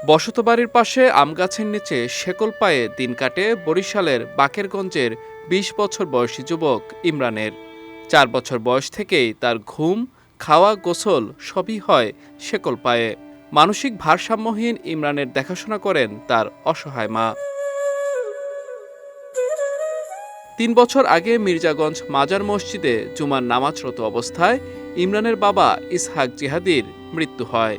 বসতবাড়ির পাশে আমগাছের নিচে শেকল পায়ে দিন কাটে বরিশালের বাকেরগঞ্জের ২০ বছর বয়সী যুবক ইমরানের। ৪ বছর বয়স থেকেই তার ঘুম, খাওয়া, গোসল সবই হয় শেকল পায়ে। মানসিক ভারসাম্যহীন ইমরানের দেখাশোনা করেন তার অসহায় মা। ৩ বছর আগে মির্জাগঞ্জ মাজার মসজিদে জুমার নামাজরত অবস্থায় ইমরানের বাবা ইসহাক জিহাদির মৃত্যু হয়।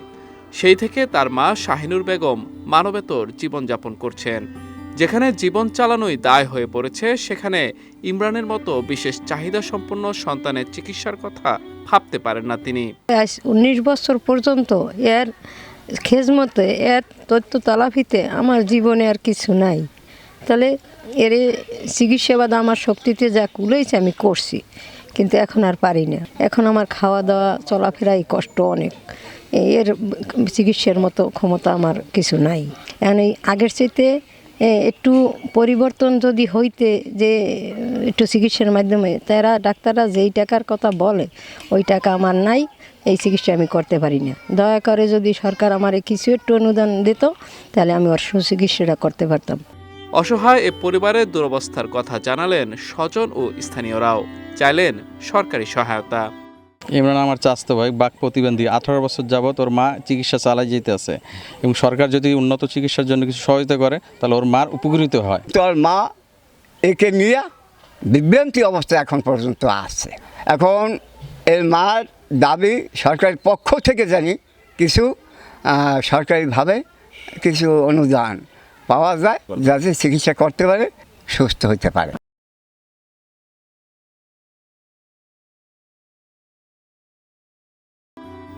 সেই থেকে তার মা শাহিনুর বেগম মানবেতর জীবনযাপন করছেন। যেখানে জীবন চালানোই দায় হয়ে পড়েছে, সেখানে ইমরানের মতো বিশেষ চাহিদা সম্পন্ন সন্তানের চিকিৎসার কথা ভাবতে পারেন না তিনি। ১৯ বছর পর্যন্ত এর খেজমতে এর তথ্য তালাফিতে আমার জীবনে আর কিছু নাই। তাহলে এর চিকিৎসাবাদ আমার শক্তিতে যা কুলেছে আমি করছি, কিন্তু এখন আর পারি না। এখন আমার খাওয়া দাওয়া চলাফেরাই কষ্ট অনেক। এর চিকিৎসার মতো ক্ষমতা আমার কিছু নাই। এখন এই আগের চাইতে একটু পরিবর্তন যদি হইতে, যে একটু চিকিৎসার মাধ্যমে তারা ডাক্তাররা যেই টাকার কথা বলে ওই টাকা আমার নাই, এই চিকিৎসা আমি করতে পারি না। দয়া করে যদি সরকার আমার কিছু একটু অনুদান দিত, তাহলে আমি ওর সুচিকিৎসাটা করতে পারতাম। অসহায় এ পরিবারের দুরবস্থার কথা জানালেন স্বজন ও স্থানীয়রাও, চাইলেন সরকারি সহায়তা। ইমরান আমার চাচাতো ভাই, বাক প্রতিবন্ধী, 18 বছর যাবত ওর মা চিকিৎসা চালাই যেতে আছে, এবং সরকার যদি উন্নত চিকিৎসার জন্য কিছু সহায়তা করে তাহলে ওর মার উপকৃত হয়। তোর মা একে নিয়ে বিভ্রান্তি অবস্থায় এখন পর্যন্ত আছে। এখন এর মার দাবি সরকারের পক্ষ থেকে জানি কিছু সরকারিভাবে কিছু অনুদান পাওয়া যায়, যাতে চিকিৎসা করতে পারে, সুস্থ হতে পারে।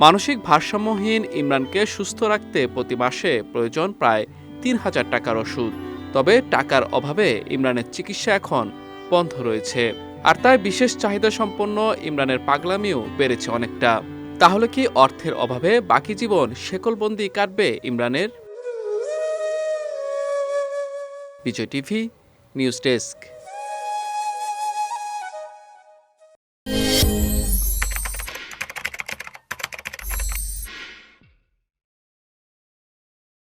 মানসিক ভারসাম্যহীন ইমরানকে সুস্থ রাখতে প্রতি মাসে প্রয়োজন প্রায় ৩,০০০ টাকার ওষুধ। তবে টাকার অভাবে ইমরানের চিকিৎসা এখন বন্ধ রয়েছে। আর তাই বিশেষ চাহিদা সম্পন্ন ইমরানের পাগলামিও বেড়েছে অনেকটা। তাহলে কি অর্থের অভাবে বাকি জীবন শেকলবন্দি কাটবে ইমরানের? বিজয় টিভি নিউজ ডেস্ক।